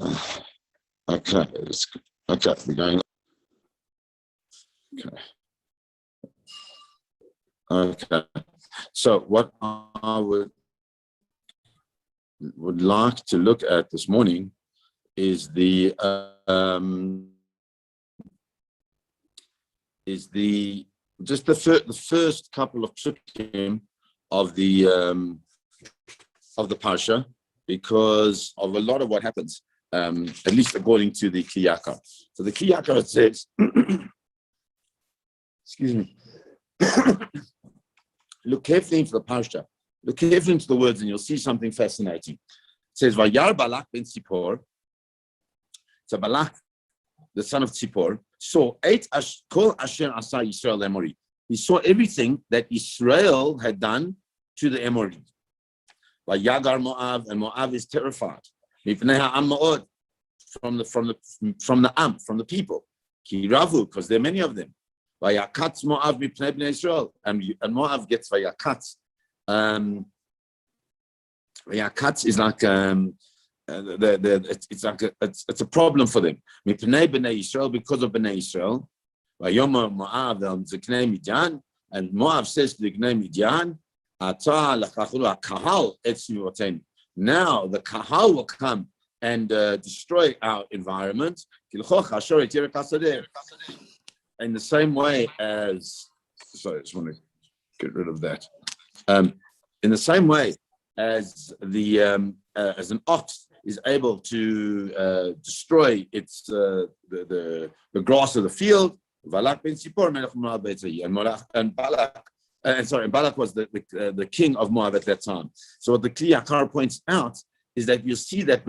Okay, okay, we're going. Okay. So what I would like to look at this morning is the first couple of psukim of the parsha, because of a lot of what happens, at least according to the Kli Yakar. So the Kli Yakar says, excuse me, look carefully into the parsha, look carefully into the words, and you'll see something fascinating. It says, Vayar Balak ben Tzipor. So Balak, the son of Tzipor, saw kol asher asa Yisrael Emori. He saw everything that Israel had done to the Emori. Vayagar Moab, and Moab is terrified. Mipnei ha'am ma'od, from the people. Ki ravu, because there are many of them. Vayakatz Moab mipnei bnei Israel, and Moab gets vayakatz. Vayakatz is like it's a problem for them. Mipnei bnei Israel, because of bnei Israel. Vayomer Moab ziknei Midian, and Moab says to the Gnei Midian, now the kahal will come and destroy our environment. In the same way as, sorry, I just want to get rid of that. In the same way as as an ox is able to destroy its the grass of the field, Balak ben Tzipor and Balak. Balak was the king of Moab at that time. So what the Kli Yakar points out is that you see that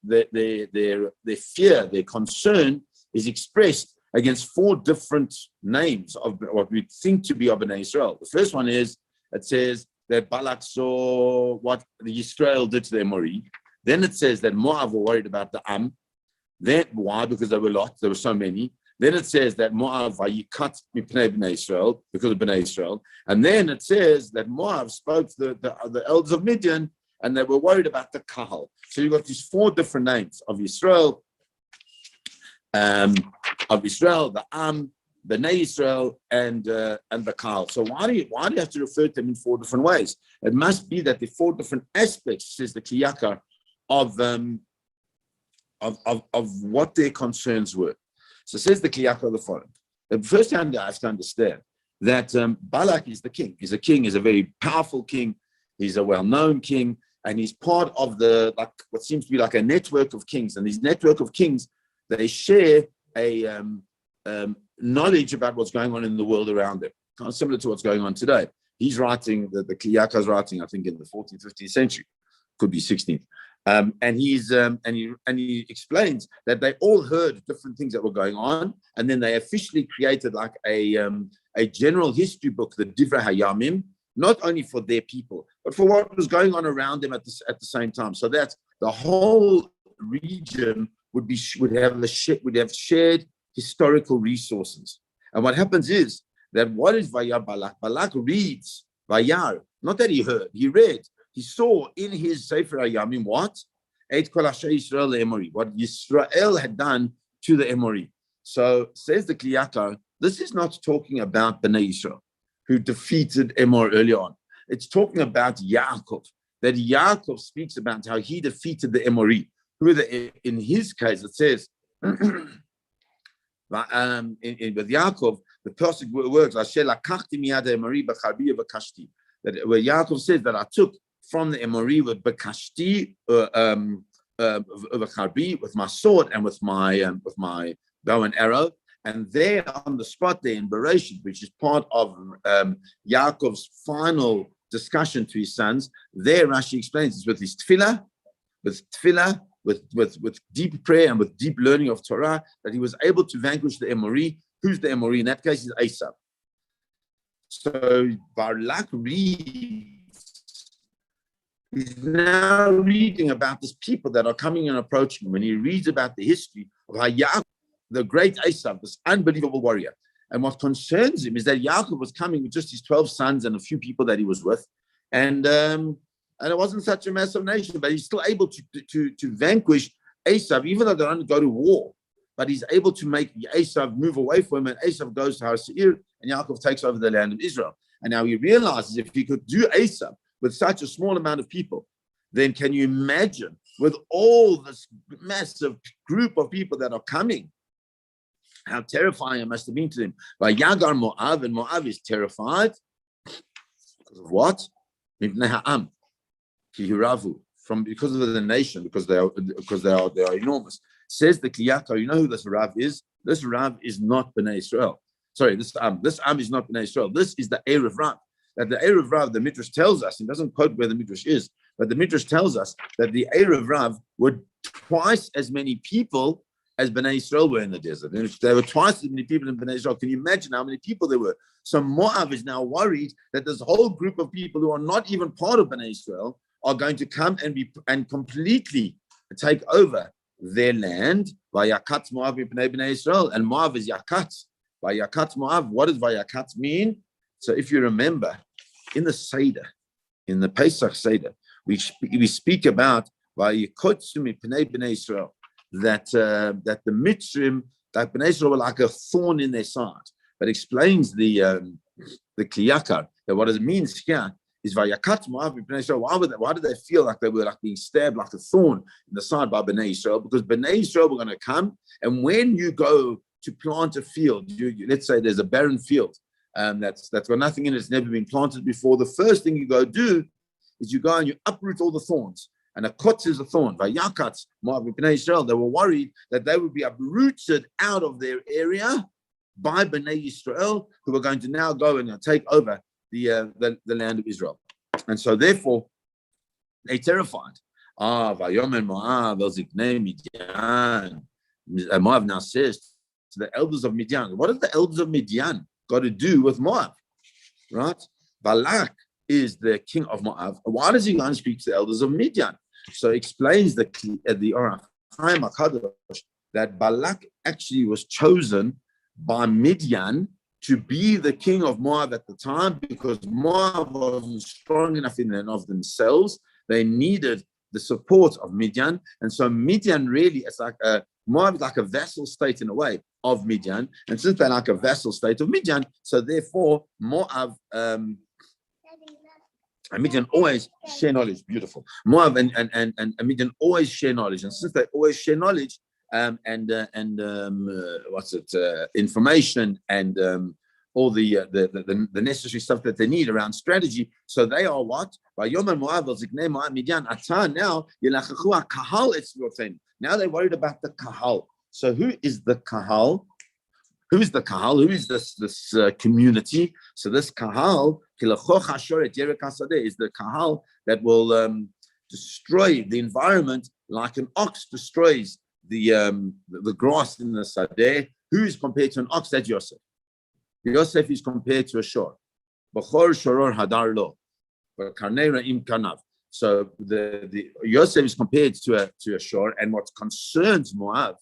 their fear, their concern is expressed against four different names of what we think to be of Bnei Israel. The first one is, it says that Balak saw what the Israel did to the Emori. Then it says that Moab were worried about the Am. Then why? Because there were lots, there were so many. Then it says that Moab vayikat mipnei bnei Israel, because of Bnei Israel. And then it says that Moab spoke to the elders of Midian, and they were worried about the kahal. So you've got these four different names of Israel, the Am, Bnei Israel, and the kahal. So why do you have to refer to them in four different ways? It must be that the four different aspects, says the Kli Yakar, of what their concerns were. So says the Kli Yakar the following. The first thing I have to understand that Balak is the king. He's a king. He's a very powerful king. He's a well-known king, and he's part of what seems to be like a network of kings. And these network of kings, they share a knowledge about what's going on in the world around them, kind of similar to what's going on today. He's writing, the Kli Yakar's writing, I think, in the 14th, 15th century, could be 16th. And he explains that they all heard different things that were going on, and then they officially created like a general history book, the Divrei Hayamim, not only for their people, but for what was going on around them at the same time. So that the whole region would have shared historical resources. And what happens is that what is Vayar Balak? Balak reads Vayar, not that he heard, he read. He saw in his Sefer Hayamim what? What Israel had done to the Emori. So says the Kli Yakar, this is not talking about Bnei Israel, who defeated Emor early on. It's talking about Yaakov, that Yaakov speaks about how he defeated the Emori. In his case, it says, with Yaakov, the Persic words, that where Yaakov says that I took from the Emori with Bakashti, with my sword and with my bow and arrow, and there on the spot there in Bereshit, which is part of Yaakov's final discussion to his sons, there Rashi explains it's with his tefillah, with deep prayer and with deep learning of Torah, that he was able to vanquish the Emori. Who's the Emori? In that case, is Esau. So Balak he's now reading about these people that are coming and approaching him, and he reads about the history of how Yaakov, the great Esav, this unbelievable warrior. And what concerns him is that Yaakov was coming with just his 12 sons and a few people that he was with, and it wasn't such a massive nation, but he's still able to vanquish Esav, even though they don't go to war, but he's able to make Esav move away from him, and Esav goes to Har Seir, and Yaakov takes over the land of Israel. And now he realizes if he could do Esav with such a small amount of people, then can you imagine with all this massive group of people that are coming, how terrifying it must have been to them. By Yagar Moab, and Moab is terrified because of what? Because of the nation, because they are enormous. Says the Kliyakar, you know who this Rav is? This Rav is not Bnei Israel. Sorry, this Am is not Bnei Israel. This is the Erev Rav. That the Erev Rav, the Midrash tells us, it doesn't quote where the Midrash is, but the Midrash tells us that the Erev Rav were twice as many people as Bnei Israel were in the desert. And there were twice as many people in Bnei Israel. Can you imagine how many people there were? So Moab is now worried that this whole group of people who are not even part of Bnei Israel are going to come and completely take over their land. Vayakat Moab Bnei Israel, and Moab is Yakat. Vayakat Moab. What does Vayakat mean? So if you remember, in the Seder, in the Pesach Seder, we speak about Vayikotzum Bnei Israel, that the Mitzrim, that Bnei Israel were like a thorn in their side. But explains the Kliyakar that what it means here is Vayakat Moab Bnei Israel. Why did they feel like they were like being stabbed like a thorn in the side by Bnei Israel? Because Bnei Israel were going to come, and when you go to plant a field, let's say there's a barren field that's got nothing in it, it's never been planted before. The first thing you go do is you go and you uproot all the thorns. And a kotz is a thorn. Vayakat Moab Bnei Israel. They were worried that they would be uprooted out of their area by Bnei Israel, who were going to now go and take over the land of Israel. And so therefore, they're terrified. Vayomer Moab el Ziknei Midian. Moab now says to the elders of Midian, what have the elders of Midian got to do with Moab? Right? Balak is the king of Moab. Why does he go and speak to the elders of Midian? So explains the Orach Chaim HaKadosh that Balak actually was chosen by Midian to be the king of Moab at the time, because Moab wasn't strong enough in and of themselves. They needed the support of Midian. And so Midian really, it's like Moab is like a vassal state in a way of Midian. And since they're like a vassal state of Midian, so therefore Moab, and Midian always share knowledge. Beautiful. Moab and Midian always share knowledge. And since they always share knowledge, information and all the necessary stuff that they need around strategy. So they are what? Now they're worried about the kahal. So who is the kahal? Who is the kahal? Who is this community? So this kahal is the kahal that will destroy the environment like an ox destroys the grass in the sadeh. Who is compared to an ox? That's Yosef. Yosef is compared to a shor. B'chor shoror hadar lo, karnei ra'im kanav. So the Yosef is compared to a shor, and what concerns Moab,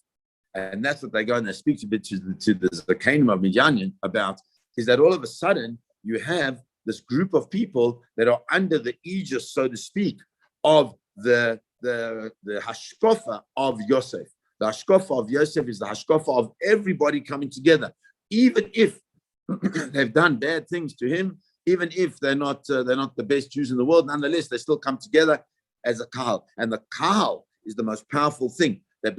and that's what they go and they speak to the Zakanim of Midian about, is that all of a sudden you have this group of people that are under the aegis, so to speak, of the hashkofa of Yosef. The hashkofa of Yosef is the hashkofa of everybody coming together, even if they've done bad things to him, even if they're not the best Jews in the world. Nonetheless, they still come together as a kahal, and the kahal is the most powerful thing that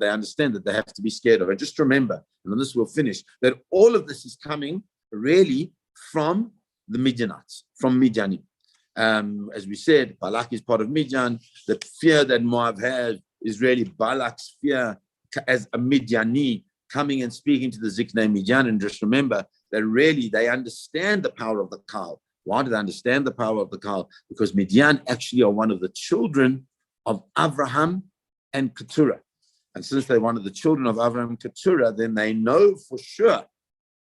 they understand that they have to be scared of. And just remember, and on this we'll finish, that all of this is coming really from the Midianites, from Midianim. As we said, Balak is part of Midian. The fear that Moab has is really Balak's fear as a Midiani coming and speaking to the Ziknei Midian. And just remember that really they understand the power of the Kahal. Why do they understand the power of the Kahal? Because Midian actually are one of the children of Abraham and Keturah. And since they're one of the children of Abraham and Keturah, then they know for sure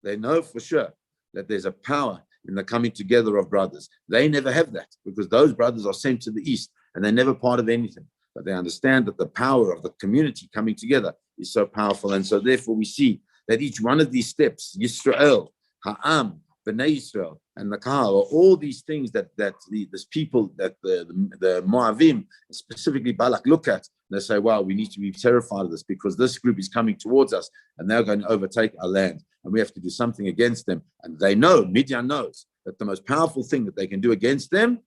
that there's a power in the coming together of brothers. They never have that because those brothers are sent to the east and they're never part of anything. But they understand that the power of the community coming together is so powerful. And so therefore we see that each one of these steps, Yisrael, Ha'am, Bnei Israel and the Kahal, or all these things that this people, that the Moavim, specifically Balak, look at, and they say, wow, we need to be terrified of this because this group is coming towards us and they're going to overtake our land and we have to do something against them. And they know, Midian knows, that the most powerful thing that they can do against them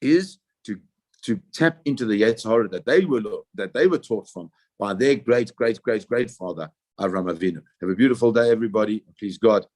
is to tap into the Yetzer Hara that they were taught from by their great father Avram Avinu. Have a beautiful day, everybody. Please God.